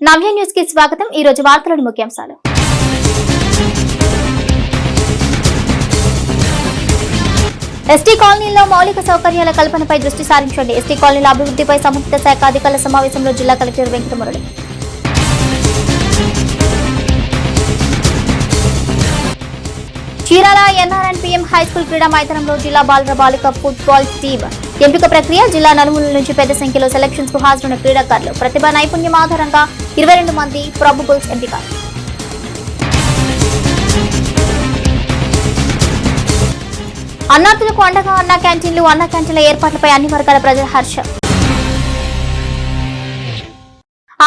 నవ్య news కి స్వాగతం। ఈ రోజు వార్తలోని ముఖ్యాంశాలు। ఎస్టీ కాలనీలో మౌలిక సౌకర్యాల కల్పనపై దృష్టి సారించండి। ఎస్టీ కాలనీల అభివృద్ధిపై సంబంధిత శాఖ అధికారుల సమావేశంలో జిల్లా కలెక్టర్ వెంకటమురళి। చీరాల ఎన్ఆర్ఎన్పీఎం హైస్కూల్ క్రీడా మైదానంలో జిల్లా బాలుర బాలిక ఫుట్బాల్ టీం ఎంపిక ప్రక్రియ। జిల్లా నలుమూలల నుంచి పెద్ద సంఖ్యలో సెలక్షన్స్ కు హాజరైన క్రీడాకారులు। ప్రతిభా నైపుణ్యం ఆధారంగా 22 మంది ప్రాబబుల్స్ ఎంపిక। అన్నార్థులకు అండగా అన్న క్యాంటీన్ల ఏర్పాట్లపై అన్ని వర్గాల ప్రజల హర్షం।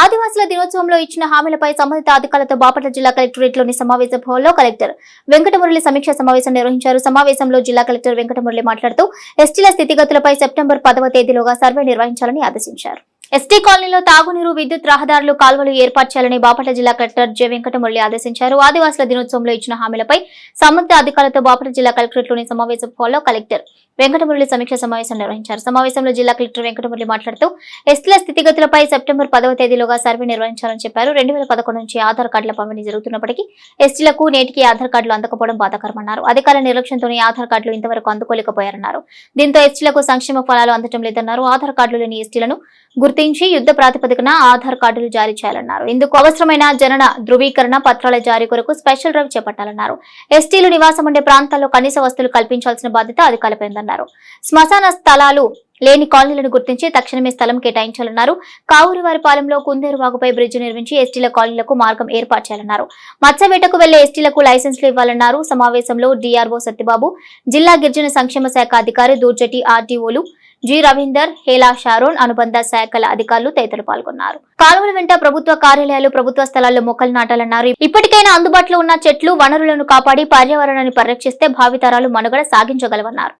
ఆదివాసుల దినోత్సవంలో ఇచ్చిన హామీలపై సంబంధిత అధికారులతో బాపట్ల జిల్లా కలెక్టరేట్లోని సమావేశ హాల్లో కలెక్టర్ వెంకటమురళి సమీక్ష సమావేశం నిర్వహించారు। సమావేశంలో జిల్లా కలెక్టర్ వెంకటమురళి మాట్లాడుతూ ఎస్టీల స్థితిగతులపై సెప్టెంబర్ 10వ తేదీలోగా సర్వే నిర్వహించాలని ఆదేశించారు। ఎస్టీ కాలనీలో తాగునీరు, విద్యుత్, రహదారులు, కాల్వలు ఏర్పాటు చేయాలని బాపట్ల జిల్లా కలెక్టర్ జె వెంకటమురళి ఆదేశించారు। ఆదివాసుల దినోత్సవంలో ఇచ్చిన హామీలపై సంబంధిత అధికారులతో బాపట్ల జిల్లా కలెక్టరేట్లోని సమావేశ హాల్లో కలెక్టర్ వెంకటమురళి సమీక్ష సమావేశం నిర్వహించారు। సమావేశంలో జిల్లా కలెక్టర్ వెంకటమురళి మాట్లాడుతూ ఎస్టీల స్థితిగతులపై సెప్టెంబర్ 10వ తేదీలోగా సర్వే నిర్వహించాలని చెప్పారు। 2011 నుంచి ఆధార్ కార్డుల పంపిణీ జరుగుతున్నప్పటికీ ఎస్టీలకు నేటికి ఆధార్ కార్డులు అందకపోవడం బాధాకరమన్నారు। అధికారుల నిర్లక్ష్యంతోనే ఆధార్ కార్డులు ఇంతవరకు అందుకోలేకపోయారన్నారు। దీంతో ఎస్టీలకు సంక్షేమ ఫలాలు అందటం లేదన్నారు। ఆధార్ కార్డులు లేని ఎస్టీలను గుర్తించి యుద్ధ ప్రాతిపదికన ఆధార్ కార్డులు జారీ చేయాలన్నారు। ఇందుకు అవసరమైన జనన ధృవీకరణ పత్రాల జారీ కొరకు స్పెషల్ డ్రైవ్ చేపట్టాలన్నారు। ఎస్టీలు నివాసం ఉండే ప్రాంతాల్లో కనీస వసతులు కల్పించాల్సిన బాధ్యత అధికారులపై ఉందన్నారు। శ్మశాన స్థలాలు లేని కాలనీలను గుర్తించి తక్షణమే స్థలం కేటాయించాలన్నారు। కావూరివారిపాలెంలో కుందేరు వాగుపై బ్రిడ్జ్ నిర్మించి ఎస్టీల కాలనీలకు మార్గం ఏర్పాటు చేయాలన్నారు। మత్స్యవేటకు వెళ్లే ఎస్టీలకు లైసెన్స్లు ఇవ్వాలన్నారు। సమావేశంలో డిఆర్ఓ సత్యబాబు, జిల్లా గిరిజన సంక్షేమ శాఖ అధికారి దూర్జటి ఆర్టీఓలు జి రవీందర్, హేలా షారోన్, అనుబంధ శాఖల అధికారులు తదితరులు పాల్గొన్నారు। కాలువల వెంట ప్రభుత్వ కార్యాలయాలు, ప్రభుత్వ స్థలాల్లో మొక్కలు నాటాలన్నారు। ఇప్పటికైనా అందుబాటులో ఉన్న చెట్లు, వనరులను కాపాడి పర్యావరణాన్ని పరిరక్షిస్తే భావితరాలు మనుగడ సాగించగలవన్నారు।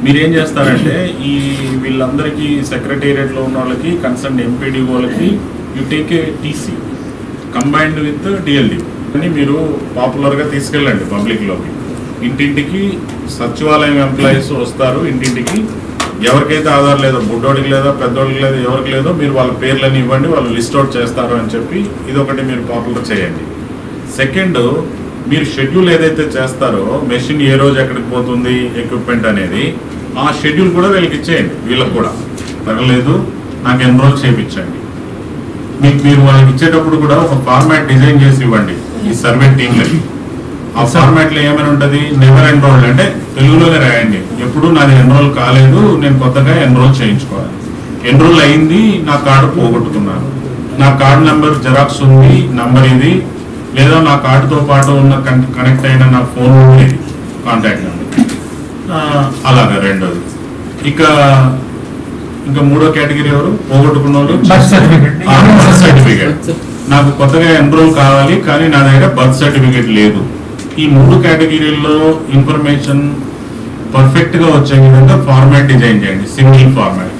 మీరేం చేస్తారంటే ఈ వీళ్ళందరికీ సెక్రటేరియట్ లో ఉన్న వాళ్ళకి కన్సర్న్ ఎంపీడీఓలకి you take a TC combined with DLD అని మీరు పాపులర్ గా తీసుకెళ్ళండి పబ్లిక్ లోకి। ఇంటింటికి సచివాలయం ఎంప్లాయీస్ వస్తారు, ఇంటింటికి ఎవరికైతే ఆధార్ లేదో, బుడ్డోడికి లేదో, పెద్దోడికి లేదో, ఎవరికి లేదో మీరు వాళ్ళ పేర్లని ఇవ్వండి, వాళ్ళు లిస్ట్ అవుట్ చేస్తారు అని చెప్పి ఇదొకటి మీరు పాపులర్ చేయండి। సెకండ్, మీరు షెడ్యూల్ ఏదైతే చేస్తారో మెషిన్ ఏ రోజు ఎక్కడికి పోతుంది, ఎక్విప్మెంట్ అనేది ఆ షెడ్యూల్ కూడా వీళ్ళకి ఇచ్చేయండి। వీళ్ళకి కూడా పర్లేదు, నాకు ఎన్రోల్ చేయించండి। మీరు వాళ్ళకి ఇచ్చేటప్పుడు కూడా ఒక ఫార్మాట్ డిజైన్ చేసి ఇవ్వండి ఈ సర్వే టీంలకి। ఆ ఫార్మాట్ లో ఏమైనా ఉంటుంది, నెవర్ ఎన్రోల్డ్ అంటే తెలుగులోనే రాయండి, ఎప్పుడు నాది ఎన్రోల్ కాలేదు, నేను కొత్తగా ఎన్రోల్ చేయించుకోవాలి, ఎన్రోల్ అయింది, నా కార్డు పోగొట్టుకున్నాను, నా కార్డు నెంబర్ జెరాక్స్ ఉంది, నంబర్ ఇది, లేదా నా కార్డుతో పాటు ఉన్న కనెక్ట్ అయిన నా ఫోన్ ఉంది, కాంటాక్ట్ నెంబర్, అలాగా రెండోది। ఇంకా మూడో కేటగిరీ ఎవరు, పోగొట్టుకున్న వాళ్ళు బర్త్ సర్టిఫికేట్, నాకు కొత్తగా ఎన్రోల్ కావాలి కానీ నా దగ్గర బర్త్ సర్టిఫికేట్ లేదు। ఈ మూడు కేటగిరీల్లో ఇన్ఫర్మేషన్ పర్ఫెక్ట్ గా వచ్చే విధంగా ఫార్మాట్ డిజైన్ చేయండి, సింగిల్ ఫార్మాట్।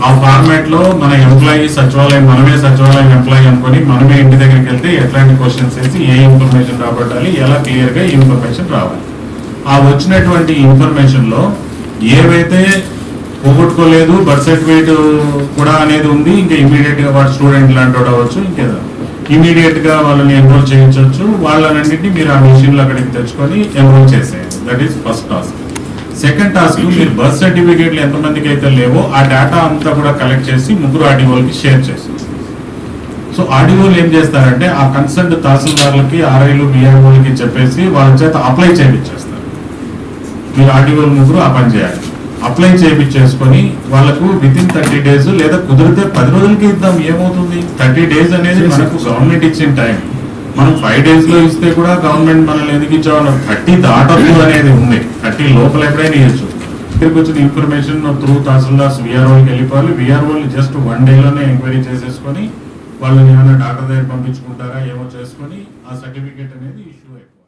ఆ ఫార్మాట్ లో మన ఎంప్లాయీ సచివాలయం, మనమే సచివాలయం ఎంప్లాయీ అనుకుని మనమే ఇంటి దగ్గరికి వెళ్తే ఎట్లాంటి క్వశ్చన్స్ వేసి ఏ ఇన్ఫర్మేషన్ రాబట్టాలి, ఎలా క్లియర్ గా ఇన్ఫర్మేషన్ రావాలి। ఆ వచ్చినటువంటి ఇన్ఫర్మేషన్ లో ఏవైతే పోగొట్టుకోలేదు, బర్త్ సర్టిఫికేట్ కూడా అనేది ఉంది, ఇంకా ఇమీడియట్ గా వాడు స్టూడెంట్ లాంటి వాడు అవ్వచ్చు, ఇంకేదో ఇమీడియట్ గా వాళ్ళని ఎన్రోల్ చేయించవచ్చు। వాళ్ళన్నింటినీ మీరు ఆ మిషన్ లో అక్కడికి తెచ్చుకొని ఎన్రోల్ చేసేయండి। That is first task. Second task, మీరు బర్త్ సర్టిఫికేట్లు ఎంతమందికి అయితే లేవో ఆ డేటా అంతా కూడా కలెక్ట్ చేసి ముగ్గురు ఆర్డీఓలకి షేర్ చేస్తారు। సో ఆర్డీఓలు ఏం చేస్తారంటే ఆ కన్సర్న్ తహసీల్దార్లకి, ఆర్ఐలు, బిఆర్ఓలకి చెప్పేసి వాళ్ళ చేత అప్లై చేయించేస్తారు। మీరు ఆర్డీఓలు ముగ్గురు ఆ పని చేయాలి, అప్లై చేయించేసుకొని వాళ్ళకు వితిన్ 30 days లేదా కుదిరితే 10 రోజులకి ఇద్దాం, ఏమవుతుంది, 30 days అనేది మనకు గవర్నమెంట్ ఇచ్చిన టైం। మనం 5 days లో ఇస్తే కూడా గవర్నమెంట్ మనల్ని ఎందుకు ఇచ్చామన్నా 30 దాటద్దు అనేది ఉంది, 30 లోపల ఎప్పుడైనా ఇవ్వచ్చు। ఇక్కడికి వచ్చిన ఇన్ఫర్మేషన్ త్రూ తహసీల్దార్స్ విఆర్ఓకి వెళ్ళిపోవాలి, విఆర్ఓలు జస్ట్ 1 day లోనే ఎంక్వైరీ చేసేసుకొని వాళ్ళని ఏమైనా డాక్టర్ దగ్గర పంపించుకుంటారా ఏమో చేసుకొని ఆ సర్టిఫికేట్ అనేది ఇష్యూ అయిపోవాలి।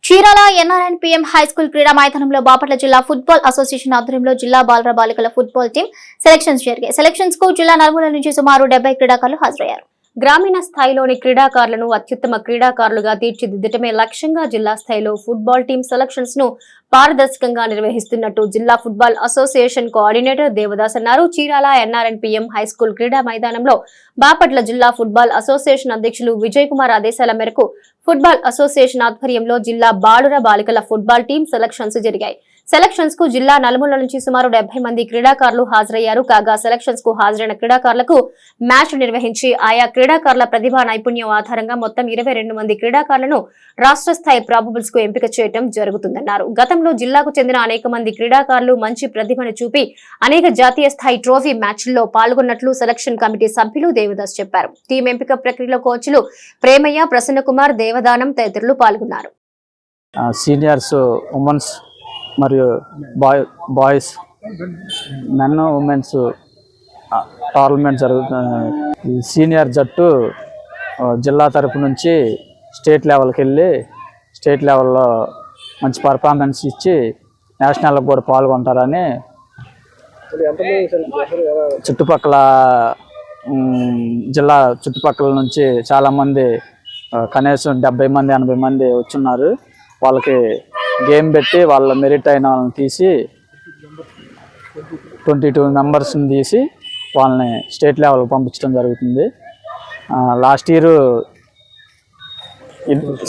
చీరాల ఎన్ఆర్ఎన్పీఎం హైస్కూల్ క్రీడా మైదానంలో బాపట్ల జిల్లా ఫుట్బాల్ అసోసియేషన్ ఆధ్వర్యంలో జిల్లా బాలుర బాలికల ఫుట్బాల్ టీం సెలక్షన్స్ జరిగాయి। సెలక్షన్స్ కు జిల్లా నలుమూలల నుంచి సుమారు 70 క్రీడాకారులు హాజరయ్యారు। గ్రామీణ స్థాయిలోని క్రీడాకారులను అత్యుత్తమ క్రీడాకారులుగా తీర్చిదిద్దటమే లక్ష్యంగా జిల్లా స్థాయిలో ఫుట్బాల్ టీం సెలక్షన్స్ ను పారదర్శకంగా నిర్వహిస్తున్నట్టు జిల్లా ఫుట్బాల్ అసోసియేషన్ కోఆర్డినేటర్ దేవదాస్ అన్నారు. చీరాల ఎన్ఆర్ఎన్పీఎం హైస్కూల్ క్రీడా మైదానంలో బాపట్ల జిల్లా ఫుట్బాల్ అసోసియేషన్ అధ్యక్షులు విజయ్ కుమార్ ఆదేశాల మేరకు ఫుట్బాల్ అసోసియేషన్ ఆధ్వర్యంలో జిల్లా బాలుర బాలికల ఫుట్బాల్ టీం సెలక్షన్స్ జరిగాయి. సెలక్షన్స్ కు జిల్లా నలుమూల నుంచి సుమారు 70 మంది క్రీడాకారులు హాజరయ్యారు. కాగా సెలక్షన్స్ కు హాజరైన క్రీడాకారులకు మ్యాచ్ నిర్వహించి ఆయా క్రీడాకారుల ప్రతిభా నైపుణ్యం ఆధారంగా మొత్తం 22 మంది క్రీడాకారులను రాష్ట్ర స్థాయి ప్రాబబుల్స్ కు ఎంపిక చేయడం జరుగుతుందన్నారు. గతంలో జిల్లాకు చెందిన అనేక మంది క్రీడాకారులు మంచి ప్రతిభను చూపి అనేక జాతీయ స్థాయి ట్రోఫీ మ్యాచ్ల్లో పాల్గొన్నట్లు సెలక్షన్ కమిటీ సభ్యులు దేవదాస్ చెప్పారు. టీం ఎంపిక ప్రక్రియలో కోచ్లు ప్రేమయ్య, ప్రసన్న కుమార్, దేవదానం తదితరులు పాల్గొన్నారు. సీనియర్స్, ఉమెన్స్ మరియు బాయ్స్, మెన్, ఉమెన్స్ టోర్నమెంట్ జరుగుతుంది. సీనియర్ జట్టు జిల్లా తరపు నుంచి స్టేట్ లెవెల్కి వెళ్ళి స్టేట్ లెవెల్లో మంచి పర్ఫార్మెన్స్ ఇచ్చి నేషనల్కి కూడా పాల్గొంటారని చుట్టుపక్కల జిల్లా చుట్టుపక్కల నుంచి చాలామంది కనీసం 70 మంది 80 మంది వచ్చున్నారు. వాళ్ళకి గేమ్ పెట్టి వాళ్ళ మెరిట్ అయిన వాళ్ళని తీసి 22 మెంబర్స్ని తీసి వాళ్ళని స్టేట్ లెవెల్కి పంపించడం జరుగుతుంది. Last year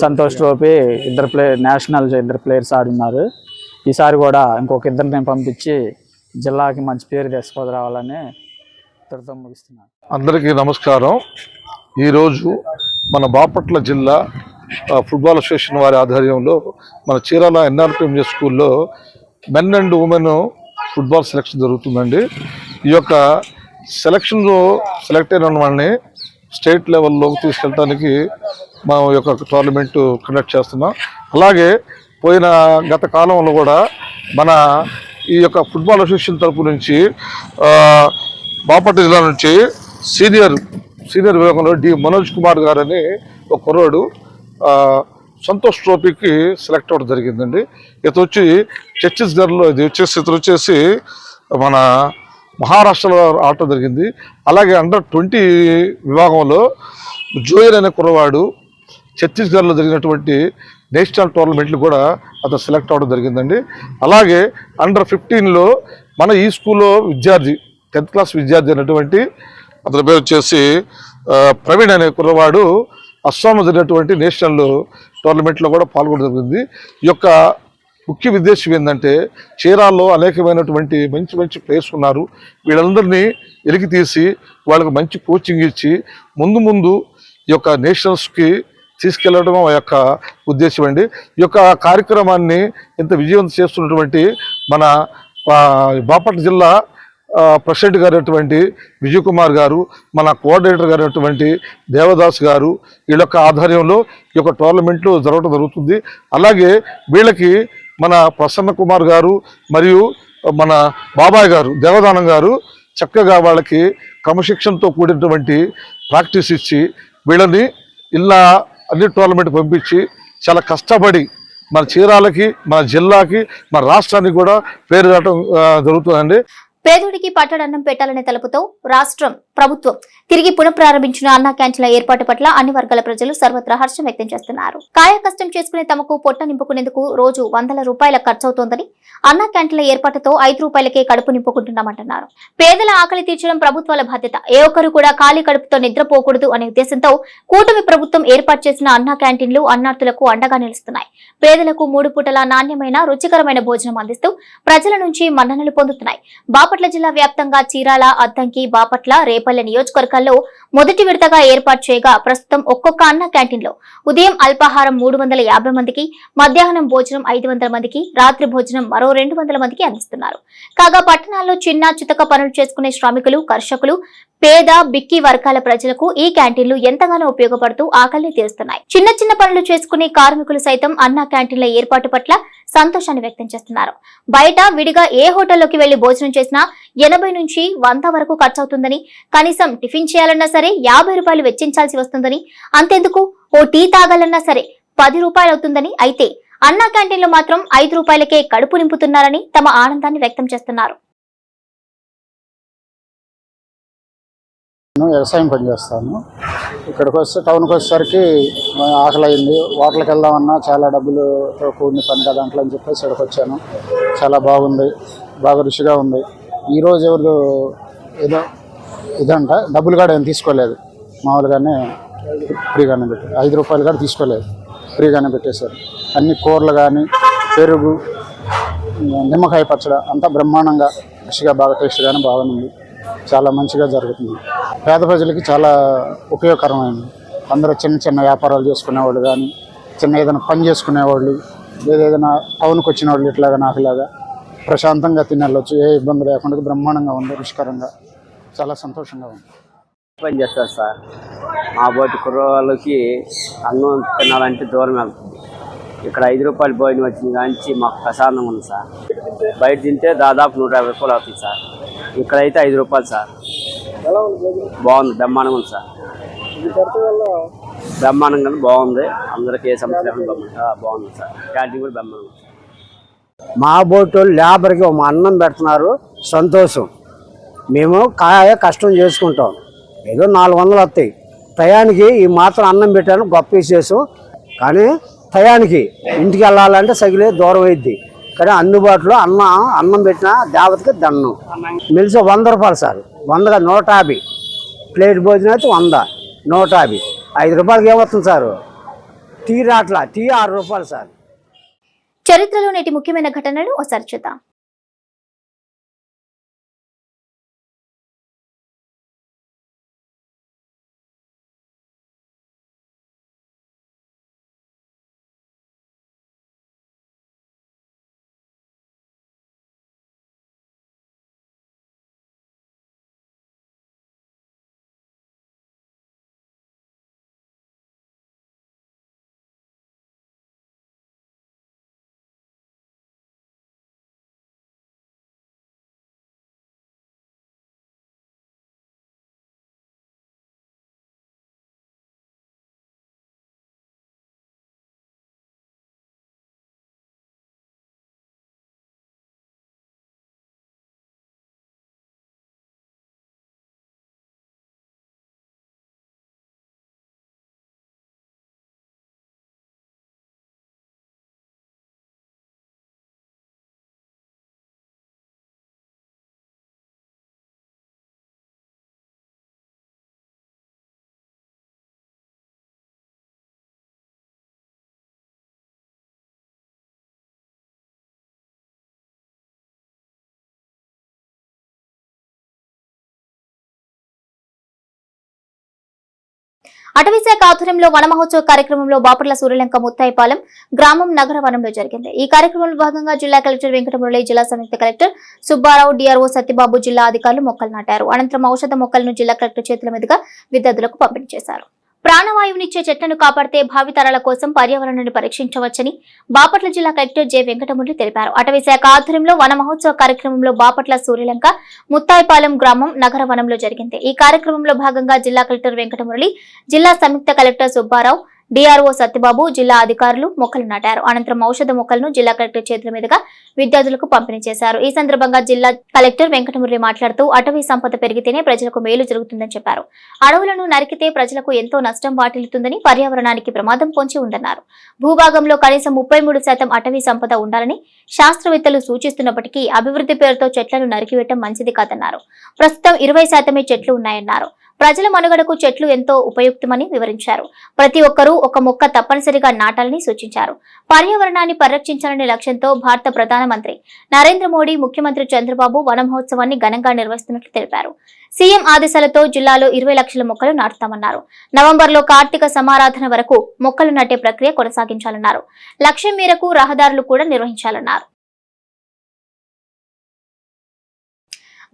Santosh trophy national 2 players ఆడున్నారు. ఈసారి కూడా ఇంకొక 2 పంపించి జిల్లాకి మంచి పేరు తీసుకురావాలని ఇద్దరితో ముగిస్తున్నాను. అందరికీ నమస్కారం. ఈరోజు మన బాపట్ల జిల్లా ఫుట్బాల్ అసోసియేషన్ వారి ఆధ్వర్యంలో మన చీరాల ఎన్ఆర్పిఎం స్కూల్లో men and women football selection జరుగుతుందండి. ఈ యొక్క సెలక్షన్లో సెలెక్ట్ అయిన వాళ్ళని స్టేట్ లెవెల్లోకి తీసుకెళ్ళడానికి మా యొక్క టోర్నమెంట్ కండక్ట్ చేస్తున్నాం. అలాగే గత కాలంలో కూడా మన ఈ యొక్క ఫుట్బాల్ అసోసియేషన్ తరపు నుంచి బాపట్ల జిల్లా నుంచి సీనియర్ విభాగంలో మనోజ్ కుమార్ గారు అని ఒక కుర్రాడు సంతోష్ ట్రోఫీకి సెలెక్ట్ అవ్వడం జరిగిందండి. ఇతను వచ్చి ఛత్తీస్గఢ్లో ఇతను వచ్చేసి మన మహారాష్ట్రలో ఆడటం జరిగింది. అలాగే అండర్ 20 విభాగంలో జోయర్ అనే కుర్రవాడు ఛత్తీస్గఢ్లో జరిగినటువంటి నేషనల్ టోర్నమెంట్లు కూడా అతను సెలెక్ట్ అవ్వడం జరిగిందండి. అలాగే అండర్ 15లో మన ఈ స్కూల్లో విద్యార్థి 10th క్లాస్ విద్యార్థి అయినటువంటి అతని పేరు వచ్చేసి ప్రవీణ్ అనే కుర్రవాడు అస్సాంలో జరిగినటువంటి నేషనల్ టోర్నమెంట్లో కూడా పాల్గొనడం జరిగింది. ఈ యొక్క ముఖ్య ఉద్దేశం ఏంటంటే చీరాల్లో అనేకమైనటువంటి మంచి ప్లేయర్స్ ఉన్నారు. వీళ్ళందరినీ వెలికి తీసి వాళ్ళకి మంచి కోచింగ్ ఇచ్చి ముందు ఈ యొక్క నేషనల్స్కి తీసుకెళ్లడం ఆ యొక్క ఉద్దేశం అండి. ఈ యొక్క కార్యక్రమాన్ని ఇంత విజయవంతం చేస్తున్నటువంటి మన బాపట్ల జిల్లా ప్రెసిడెంట్ గారైనటువంటి విజయ్ కుమార్ గారు, మన కోఆర్డినేటర్ గారైనటువంటి దేవదాస్ గారు, వీళ్ళ యొక్క ఆధ్వర్యంలో ఈ యొక్క టోర్నమెంట్లు జరగడం జరుగుతుంది. అలాగే వీళ్ళకి మన ప్రసన్న కుమార్ గారు మరియు మన బాబాయ్ గారు దేవదానం గారు చక్కగా వాళ్ళకి క్రమశిక్షణతో కూడినటువంటి ప్రాక్టీస్ ఇచ్చి వీళ్ళని ఇలా అన్ని టోర్నమెంట్ పంపించి చాలా కష్టపడి మన చీరాలకి, మన జిల్లాకి, మన రాష్ట్రానికి కూడా పేరు రావడం జరుగుతుందండి. పేదోడికి పట్టడన్నం పెట్టాలనే తలుపుతో రాష్ట్రం ప్రభుత్వం తిరిగి పునఃప్రారంభించిన అన్నా క్యాంటీన్ల ఏర్పాటు పట్ల అన్ని వర్గాల ప్రజలు సర్వత్రా హర్షం వ్యక్తం చేస్తున్నారు. కాయ కష్టం చేసుకునే తమకు పొట్ట నింపుకునేందుకు రోజు 100 రూపాయల ఖర్చవుతోందని అన్నా క్యాంటీన్ల ఏర్పాటుతో 5 రూపాయలకే కడుపు నింపుకుంటున్నామంటున్నారు. పేదల ఆకలి తీర్చడం ప్రభుత్వాల బాధ్యత. ఏ ఒక్కరు కూడా ఖాళీ కడుపుతో నిద్రపోకూడదు అనే ఉద్దేశంతో కూటమి ప్రభుత్వం ఏర్పాటు చేసిన అన్నా క్యాంటీన్లు అన్నార్థులకు అండగా నిలుస్తున్నాయి. పేదలకు 3 పూటల నాణ్యమైన రుచికరమైన భోజనం అందిస్తూ ప్రజల నుంచి మన్ననలు పొందుతున్నాయి. బాపట్ల జిల్లా వ్యాప్తంగా చీరాల, అద్దంకి, బాపట్ల, రేపల్లె నియోజకవర్గాల్లో మొదటి విడతగా ఏర్పాటు చేయగా ప్రస్తుతం ఒక్కొక్క అన్న క్యాంటీన్లో ఉదయం అల్పాహారం 350 మందికి, మధ్యాహ్నం భోజనం 500 మందికి, రాత్రి భోజనం మరో 200 మందికి అందిస్తున్నారు. కాగా పట్టణాల్లో చిన్న చితక పనులు చేసుకునే శ్రామికులు, కర్షకులు, పేద బిక్కి వర్గాల ప్రజలకు ఈ క్యాంటీన్లు ఎంతగానో ఉపయోగపడుతూ ఆకలిని తీరుస్తున్నాయి. చిన్న పనులు చేసుకునే కార్మికులు సైతం అన్నా క్యాంటీన్ల ఏర్పాటు పట్ల సంతోషాన్ని వ్యక్తం చేస్తున్నారు. బయట విడిగా ఏ హోటల్లోకి వెళ్లి భోజనం చేసినా 80 నుంచి 100 వరకు ఖర్చు అవుతుందని, కనీసం టిఫిన్ చేయాలన్నా సరే 50 రూపాయలు వెచ్చించాల్సి వస్తుందని, అంతెందుకు ఓ టీ తాగాలన్నా సరే 10 రూపాయలు అవుతుందని, అయితే అన్నా క్యాంటీన్లో మాత్రం 5 రూపాయలకే కడుపు నింపుతున్నారని తమ ఆనందాన్ని వ్యక్తం చేస్తున్నారు. వ్యవసాయం పనిచేస్తాను. ఇక్కడికి వస్తే టౌన్కి వచ్చేసరికి ఆకలి అయింది. హోటల్కి వెళ్దామన్నా చాలా డబ్బులతో కూడిన పని కదా దాంట్లో అని చెప్పేసి ఇక్కడికి వచ్చాను. చాలా బాగుంది, బాగా రుచిగా ఉంది. ఈరోజు ఎవరు ఏదో ఇదంట డబ్బులు కూడా ఏం తీసుకోలేదు, మామూలుగానే ఫ్రీగానే పెట్టారు. 5 రూపాయలు కూడా తీసుకోలేదు, ఫ్రీగానే పెట్టేశారు. అన్ని కూరలు కానీ, పెరుగు, నిమ్మకాయ పచ్చడి అంతా బ్రహ్మాండంగా రుచిగా బాగా టేస్ట్గానే బాగుంది. చాలా మంచిగా జరుగుతుంది. పేద ప్రజలకి చాలా ఉపయోగకరమైంది. అందరూ చిన్న చిన్న వ్యాపారాలు చేసుకునేవాళ్ళు కానీ, చిన్న ఏదైనా పని చేసుకునేవాళ్ళు, ఏదైనా టౌన్కి వచ్చిన వాళ్ళు ఇట్లాగా నాకులాగా ప్రశాంతంగా తినవచ్చు. ఏ ఇబ్బంది లేకుండా బ్రహ్మాండంగా ఉంది, రుచికరంగా చాలా సంతోషంగా ఉంది. పని చేస్తారు సార్. మా బోటి కుర్రవాళ్ళకి అన్నం తినాలంటే దూరం వెళ్తుంది. ఇక్కడ 5 రూపాయలు భోజనం వచ్చింది కానీ మాకు ప్రశాంతంగా ఉంది సార్. బయట తింటే దాదాపు 150 రూపాయలు అవుతుంది సార్. ఇక్కడైతే 5 రూపాయలు సార్. బాగుంది, బ్రహ్మాండంగా ఉంది సార్. బ్రహ్మాండంగా బాగుంది. అందరికీ ఏ సమస్య బాగుంది సార్. క్యాంటీన్ కూడా బ్రహ్మాండంగా. మా బోటు లేబర్కి ఒక అన్నం పెడుతున్నారు, సంతోషం. మేము కష్టం చేసుకుంటాం, ఏదో 400 వస్తాయి. టయానికి ఈ మాత్రం అన్నం పెట్టాను, గొప్ప విశేషం. కానీ టయానికి ఇంటికి వెళ్ళాలంటే సగిలే దూరం అయింది. కానీ అందుబాటులో అన్నం పెట్టిన దేవతకి దండం. మిలిసి 100 రూపాయలు సార్. 100గా 150. ప్లేట్ భోజనం అయితే 100, 150. 5 రూపాయలకి ఏమవుతుంది సార్? టీ రాట్లా, టీ 6 రూపాయలు సార్. చరిత్రలో నేటి ముఖ్యమైన ఘటనలు ఒకసారి చూద్దాం. అటవీశాఖ ఆధ్వర్యంలో వన మహోత్సవ కార్యక్రమంలో బాపట్ల సూర్యలంక ముత్తాయిపాలెం గ్రామం నగర వనంలో జరిగింది. ఈ కార్యక్రమంలో భాగంగా జిల్లా కలెక్టర్ వెంకటమురళి, జిల్లా సంయుక్త కలెక్టర్ సుబ్బారావు, డిఆర్ఓ సత్యబాబు, జిల్లా అధికారులు మొక్కలు నాటారు. అనంతరం ఔషధ మొక్కలను జిల్లా కలెక్టర్ చేతుల మీదుగా విద్యార్థులకు పంపిణీ చేశారు. ప్రాణవాయువునిచ్చే చెట్లను కాపాడితే భావితరాల కోసం పర్యావరణాన్ని పరీక్షించవచ్చని బాపట్ల జిల్లా కలెక్టర్ జె వెంకటమురళి తెలిపారు. అటవీశాఖ ఆధ్వర్యంలో వన మహోత్సవ కార్యక్రమంలో బాపట్ల సూర్యలంక ముత్తాయిపాలెం గ్రామం నగర వనంలో జరిగింది. ఈ కార్యక్రమంలో భాగంగా జిల్లా కలెక్టర్ వెంకటమురళి, జిల్లా సంయుక్త కలెక్టర్ సుబ్బారావు, డిఆర్ఓ సత్యబాబు, జిల్లా అధికారులు మొక్కలు నాటారు. అనంతరం ఔషధ మొక్కలను జిల్లా కలెక్టర్ చేతుల మీదుగా విద్యార్థులకు పంపిణీ చేశారు. ఈ సందర్భంగా జిల్లా కలెక్టర్ వెంకటమురళి మాట్లాడుతూ అటవీ సంపద పెరిగితేనే ప్రజలకు మేలు జరుగుతుందని చెప్పారు. అడవులను నరికితే ప్రజలకు ఎంతో నష్టం వాటిల్లుతుందని, పర్యావరణానికి ప్రమాదం పొంచి ఉందన్నారు. భూభాగంలో కనీసం 33% అటవీ సంపద ఉండాలని శాస్త్రవేత్తలు సూచిస్తున్నప్పటికీ అభివృద్ధి పేరుతో చెట్లను నరికివేయడం మంచిది కాదన్నారు. ప్రస్తుతం 20% చెట్లు ఉన్నాయన్నారు. ప్రజల మనుగడకు చెట్లు ఎంతో ఉపయుక్తమని వివరించారు. ప్రతి ఒక్కరూ ఒక మొక్క తప్పనిసరిగా నాటాలని సూచించారు. పర్యావరణాన్ని పరిరక్షించాలనే లక్ష్యంతో భారత ప్రధానమంత్రి నరేంద్ర మోడీ, ముఖ్యమంత్రి చంద్రబాబు వన మహోత్సవాన్ని ఘనంగా నిర్వహిస్తున్నట్లు తెలిపారు. సీఎం ఆదేశాలతో జిల్లాలో 20 లక్షల మొక్కలు నాటుతామన్నారు. నవంబర్లో కార్తీక సమారాధన వరకు మొక్కలు నాటే ప్రక్రియ కొనసాగించాలన్నారు. లక్ష్యం మేరకు రహదారులు కూడా నిర్వహించాలన్నారు.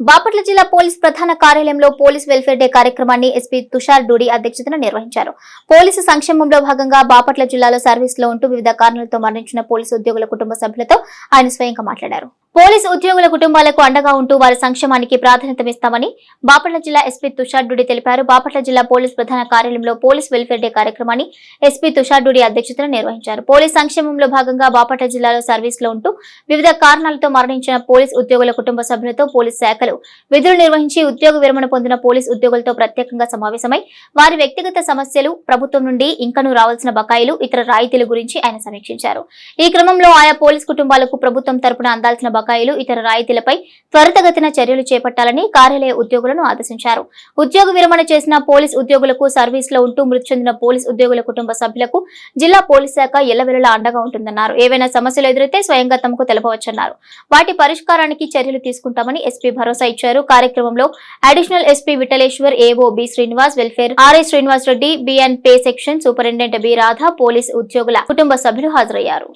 బాపట్ల జిల్లా పోలీస్ ప్రధాన కార్యాలయంలో పోలీస్ వెల్ఫేర్ డే కార్యక్రమాన్ని ఎస్పీ తుషార్ డూడి అధ్యక్షతన నిర్వహించారు. పోలీసు సంక్షేమంలో భాగంగా బాపట్ల జిల్లాలో సర్వీస్ లో ఉంటూ వివిధ కారణాలతో మరణించిన పోలీసు ఉద్యోగుల కుటుంబ సభ్యులతో ఆయన స్వయంగా మాట్లాడారు. పోలీసు ఉద్యోగుల కుటుంబాలకు అండగా ఉంటూ వారి సంక్షేమానికి ప్రాధాన్యతమిస్తామని బాపట్ల జిల్లా ఎస్పీ తుషార్ డుడి తెలిపారు. బాపట్ల జిల్లా పోలీస్ ప్రధాన కార్యాలయంలో పోలీస్ వెల్ఫేర్ డే కార్యక్రమాన్ని ఎస్పీ తుషార్ డుడి అధ్యక్షతన నిర్వహించారు. పోలీస్ సంక్షేమంలో భాగంగా బాపట్ల జిల్లాలో సర్వీస్ లో ఉంటూ వివిధ కారణాలతో మరణించిన పోలీస్ ఉద్యోగుల కుటుంబ సభ్యులతో పోలీస్ శాఖలు విధులు నిర్వహించి ఉద్యోగ విరమణ పొందిన పోలీస్ ఉద్యోగులతో ప్రత్యేకంగా సమావేశమై వారి వ్యక్తిగత సమస్యలు, ప్రభుత్వం నుండి ఇంకనూ రావాల్సిన బకాయిలు, ఇతర రాయితీల గురించి ఆయన సమీక్షించారు. ఈ క్రమంలో ఆయా పోలీస్ కుటుంబాలకు ప్రభుత్వం తరపున అందాల్సిన బకాయిలు, ఇతర రాయితీలపై త్వరితగతిన చర్యలు చేపట్టాలని కార్యాలయ ఉద్యోగులను ఆదేశించారు. ఉద్యోగ విరమణ చేసిన పోలీస్ ఉద్యోగులకు, సర్వీస్ లో ఉంటూ మృతి చెందిన పోలీస్ ఉద్యోగుల కుటుంబ సభ్యులకు జిల్లా పోలీస్ శాఖ ఎల్లవెల్లలా అండగా ఉంటుందన్నారు. ఏవైనా సమస్యలు ఎదురైతే స్వయంగా తమకు తెలపవచ్చన్నారు. వాటి పరిష్కారానికి చర్యలు తీసుకుంటామని ఎస్పీ భరోసా ఇచ్చారు. కార్యక్రమంలో additional SP Vithaleshwar, AO B Srinivas, welfare RI Srinivas Reddy, BN pay section superintendent B Radha, police ఉద్యోగుల కుటుంబ సభ్యులు హాజరయ్యారు.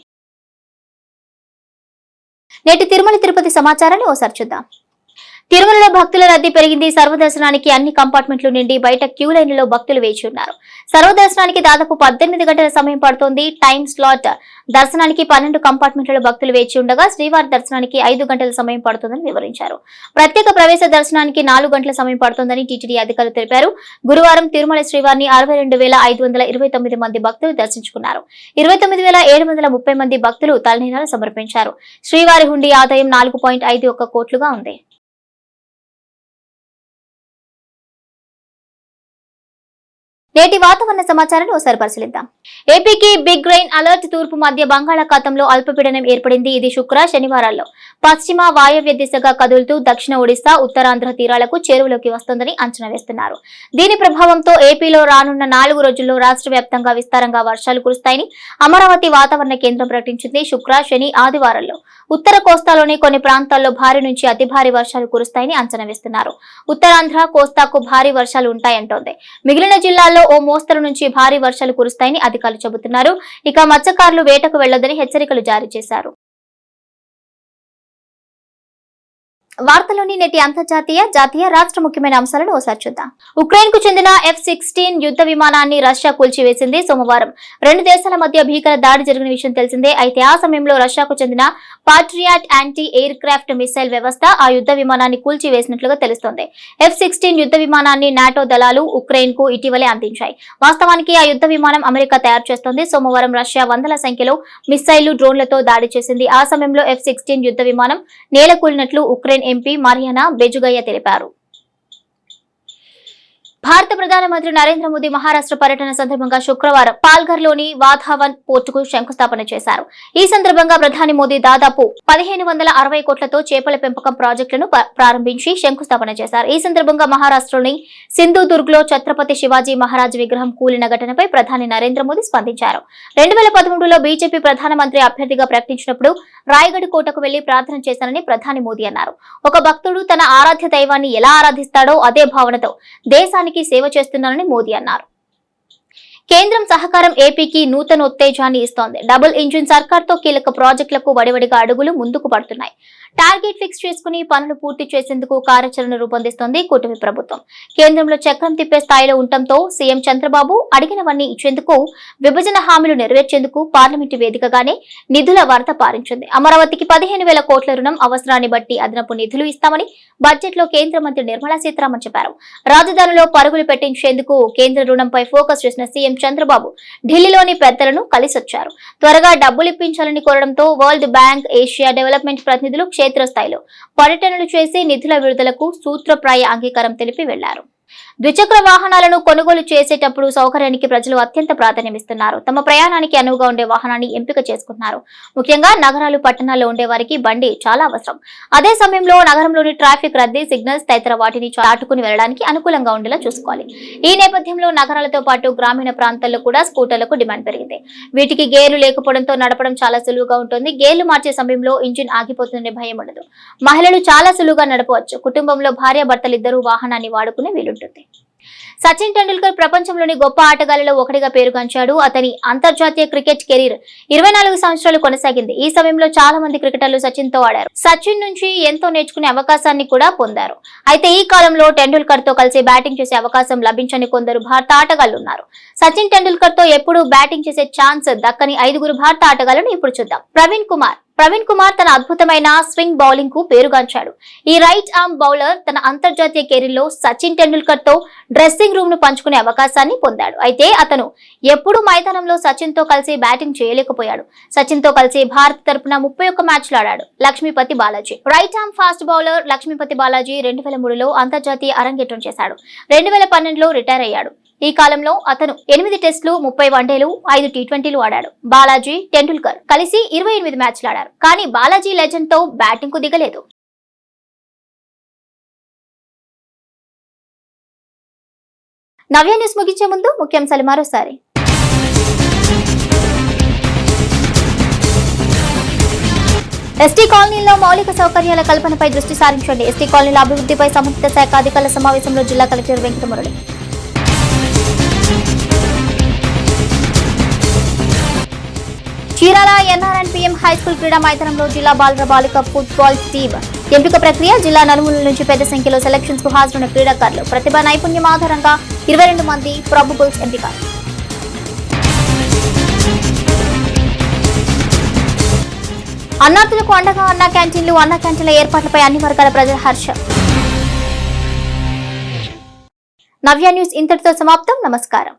నేటి తిరుమల తిరుపతి సమాచారాన్ని ఓసారి చూద్దాం. తిరుమలలో భక్తుల రద్దీ పెరిగింది. సర్వదర్శనానికి అన్ని కంపార్ట్మెంట్లు నిండి బయట క్యూ లైన్లలో భక్తులు వేచి ఉన్నారు. సర్వదర్శనానికి దాదాపు 18 గంటల సమయం పడుతోంది. టైం స్లాట్ దర్శనానికి 12 కంపార్ట్మెంట్లలో భక్తులు వేచి ఉండగా శ్రీవారి దర్శనానికి 5 గంటల సమయం పడుతుందని వివరించారు. ప్రత్యేక ప్రవేశ దర్శనానికి 4 గంటల సమయం పడుతుందని టీటీడీ అధికారులు తెలిపారు. గురువారం తిరుమల శ్రీవారిని 62,529 మంది భక్తులు దర్శించుకున్నారు. 29,730 మంది భక్తులు తలనీలాలు సమర్పించారు. శ్రీవారి హుండీ ఆదాయం 4.51 కోట్లుగా ఉంది. నేటి వాతావరణ సమాచారాన్ని ఒకసారి పరిశీలిద్దాం. ఏపీకి బిగ్ రెయిన్ అలర్ట్. తూర్పు మధ్య బంగాళాఖాతంలో అల్పపీడనం ఏర్పడింది. ఇది శుక్ర, శనివారాల్లో పశ్చిమ వాయవ్య దిశగా కదులుతూ దక్షిణ ఒడిశా, ఉత్తరాంధ్ర తీరాలకు చేరువలోకి వస్తుందని అంచనా వేస్తున్నారు. దీని ప్రభావంతో ఏపీలో రానున్న 4 రోజుల్లో రాష్ట్ర వ్యాప్తంగా విస్తారంగా వర్షాలు కురుస్తాయని అమరావతి వాతావరణ కేంద్రం ప్రకటించింది. శుక్ర, శని, ఆదివారాల్లో ఉత్తర కోస్తాలోని కొన్ని ప్రాంతాల్లో భారీ నుంచి అతి భారీ వర్షాలు కురుస్తాయని అంచనా వేస్తున్నారు. ఉత్తరాంధ్ర, కోస్తాకు భారీ వర్షాలు ఉంటాయంటోంది. మిగిలిన జిల్లాల్లో ఓ మోస్తరు నుంచి భారీ వర్షాలు కురుస్తాయని అధికారులు చెబుతున్నారు. ఇక మత్స్యకారులు వేటకు వెళ్లొద్దని హెచ్చరికలు జారీ చేశారు. వార్తలోని నేటి అంతర్జాతీయ, జాతీయ, రాష్ట్ర ముఖ్యమైన అంశాలను ఒకసారి చూద్దాం. ఉక్రెయిన్ కు చెందిన F-16 యుద్ధ విమానాన్ని రష్యా కూల్చివేసింది. సోమవారం 2 దేశాల మధ్య భీకర దాడి జరిగిన విషయం తెలిసిందే. అయితే ఆ సమయంలో రష్యాకు చెందిన Patriot anti air craft missile వ్యవస్థ ఆ యుద్ధ విమానాన్ని కూల్చివేసినట్లుగా తెలుస్తోంది. F-16 యుద్ధ విమానాన్ని నాటో దళాలు ఉక్రెయిన్ కు ఇటీవలే అందించాయి. వాస్తవానికి ఆ యుద్ధ విమానం అమెరికా తయారు చేస్తోంది. సోమవారం రష్యా వందల సంఖ్యలో మిసైళ్లు, డ్రోన్లతో దాడి చేసింది. ఆ సమయంలో F-16 యుద్ధ విమానం నేలకూలినట్లు ఉక్రెయిన్ ఎంపీ మరియానా బెజుగయ్య తెలిపారు. భారత ప్రధానమంత్రి నరేంద్ర మోదీ మహారాష్ట్ర పర్యటన సందర్భంగా శుక్రవారం పాల్ఘర్లోని వాధావన్ పోర్టుకు శంకుస్థాపన చేశారు. ఈ సందర్భంగా ప్రధాని మోదీ దాదాపు 1560 కోట్లతో చేపల పెంపకం ప్రాజెక్టులను ప్రారంభించి శంకుస్థాపన చేశారు. ఈ సందర్భంగా మహారాష్ట్రలోని సింధుదుర్గ్ లో ఛత్రపతి శివాజీ మహారాజ్ విగ్రహం కూలిన ఘటనపై ప్రధాని నరేంద్ర మోదీ స్పందించారు. 2013లో బీజేపీ ప్రధానమంత్రి అభ్యర్థిగా ప్రకటించినప్పుడు రాయగఢ్ కోటకు వెళ్లి ప్రార్థన చేశానని ప్రధాని మోదీ అన్నారు. ఒక భక్తుడు తన ఆరాధ్య దైవాన్ని ఎలా ఆరాధిస్తాడో అదే భావనతో దేశానికి సేవ చేస్తున్నానని మోదీ అన్నారు. కేంద్రం సహకారం ఏపీకి నూతన ఉత్తేజాన్ని ఇస్తోంది. డబుల్ ఇంజిన్ సర్కార్తో కీలక ప్రాజెక్టులకు వడివడిగా అడుగులు ముందుకు పడుతున్నాయి. టార్గెట్ ఫిక్స్ చేసుకుని పనులు పూర్తి చేసేందుకు కార్యాచరణ రూపొందిస్తోంది కూటమి ప్రభుత్వం. కేంద్రంలో చక్రం తిప్పే స్థాయిలో ఉండటంతో సీఎం చంద్రబాబు అడిగినవన్నీ ఇచ్చేందుకు, విభజన హామీలు నెరవేర్చేందుకు పార్లమెంటు వేదికగానే నిధుల వరద పారించింది. అమరావతికి 15,000 కోట్ల రుణం అవసరాన్ని బట్టి అదనపు నిధులు ఇస్తామని బడ్జెట్ లో కేంద్ర మంత్రి నిర్మలా సీతారామన్ చెప్పారు. రాజధానిలో పరుగులు పెట్టించేందుకు కేంద్ర రుణంపై ఫోకస్ చేసిన సీఎం చంద్రబాబు ఢిల్లీలోని పెద్దలను కలిసొచ్చారు. త్వరగా డబ్బులు ఇప్పించాలని కోరడంతో వరల్డ్ బ్యాంక్, ఏషియా డెవలప్మెంట్ ప్రతినిధులు క్షేత్రస్థాయిలో పర్యటనలు చేసి నిధుల విడుదలకు సూత్రప్రాయ అంగీకారం తెలిపి వెళ్లారు. ద్విచక్ర వాహనాలను కొనుగోలు చేసేటప్పుడు సౌకర్యానికి ప్రజలు అత్యంత ప్రాధాన్యమిస్తున్నారు. తమ ప్రయాణానికి అనువుగా ఉండే వాహనాన్ని ఎంపిక చేసుకుంటున్నారు. ముఖ్యంగా నగరాలు, పట్టణాల్లో ఉండే వారికి బండి చాలా అవసరం. అదే సమయంలో నగరంలోని ట్రాఫిక్ రద్దీ, సిగ్నల్స్ తదితర వాటిని దాటుకుని వెళ్లడానికి అనుకూలంగా ఉండేలా చూసుకోవాలి. ఈ నేపథ్యంలో నగరాలతో పాటు గ్రామీణ ప్రాంతాల్లో కూడా స్కూటర్లకు డిమాండ్ పెరిగింది. వీటికి గేర్లు లేకపోవడంతో నడపడం చాలా సులువుగా ఉంటుంది. గేర్లు మార్చే సమయంలో ఇంజిన్ ఆగిపోతుందనే భయం ఉండదు. మహిళలు చాలా సులువుగా నడపవచ్చు. కుటుంబంలో భార్యాభర్తలిద్దరూ వాహనాన్ని వాడుకునే వీలుంటుంది. సచిన్ టెండూల్కర్ ప్రపంచంలోని గొప్ప ఆటగాళ్లలో ఒకటిగా పేరుగాంచాడు. అతని అంతర్జాతీయ క్రికెట్ కెరీర్ 24 సంవత్సరాలు కొనసాగింది. ఈ సమయంలో చాలా మంది క్రికెటర్లు సచిన్ తో ఆడారు. సచిన్ నుంచి ఎంతో నేర్చుకునే అవకాశాన్ని కూడా పొందారు. అయితే ఈ కాలంలో టెండూల్కర్ తో కలిసి బ్యాటింగ్ చేసే అవకాశం లభించని కొందరు భారత ఆటగాళ్లు ఉన్నారు. సచిన్ టెండూల్కర్ తో ఎప్పుడూ బ్యాటింగ్ చేసే ఛాన్స్ దక్కని 5 భారత ఆటగాళ్లను ఇప్పుడు చూద్దాం. ప్రవీణ్ కుమార్ ప్రవీణ్ కుమార్ తన అద్భుతమైన స్వింగ్ బౌలింగ్ కు పేరుగాంచాడు. ఈ రైట్ ఆర్మ్ బౌలర్ తన అంతర్జాతీయ కెరీర్లో సచిన్ టెండూల్కర్ తో డ్రెస్సింగ్ రూమ్ ను పంచుకునే అవకాశాన్ని పొందాడు. అయితే అతను ఎప్పుడూ మైదానంలో సచిన్ తో కలిసి బ్యాటింగ్ చేయలేకపోయాడు. సచిన్ తో కలిసి భారత్ తరపున 31 మ్యాచ్లు ఆడాడు Lakshmipathy Balaji. Right arm fast bowler Lakshmipathy Balaji 2003లో అంతర్జాతీయ అరంగేట్రం చేశాడు. 2012లో రిటైర్ అయ్యాడు. ఈ కాలంలో అతను 8 టెస్టులు, 30 వన్డేలు, 5 టీ20లు ఆడాడు. బాలాజీ, టెండూల్కర్ కలిసి 28 మ్యాచ్లు ఆడారు. కానీ బాలాజీ లెజెండ్ తో బ్యాటింగ్ కు దిగలేదు. నవ్య న్యూస్ ముగించే ముందు ముఖ్యాంశాలు మరోసారి. ఎస్టీ కాలనీలో మౌలిక సౌకర్యాల కల్పనపై దృష్టి సారించండి. ఎస్టీ కాలనీల అభివృద్ధిపై సంబంధిత శాఖ అధికారుల సమావేశంలో జిల్లా కలెక్టర్ వెంకటమురళి. చీరాల ఎన్ఆర్ఎన్పీఎం హైస్కూల్ క్రీడా మైదానంలో జిల్లా బాలుర బాలిక ఫుట్బాల్ టీం ఎంపిక ప్రక్రియ. జిల్లా నలుమూలల నుంచి పెద్ద సంఖ్యలో సెలక్షన్స్ కు హాజరైన క్రీడాకారులు. ప్రతిభా నైపుణ్యం ఆధారంగా 22 మంది ప్రాబబుల్స్ ఎంపిక. అన్నార్థులకు అండగా అన్నా క్యాంటీన్ల ఏర్పాట్లపై అన్ని వర్గాల ప్రజల హర్షం. నవ్య న్యూస్ ఇంతటితో సమాప్తం. నమస్కారం.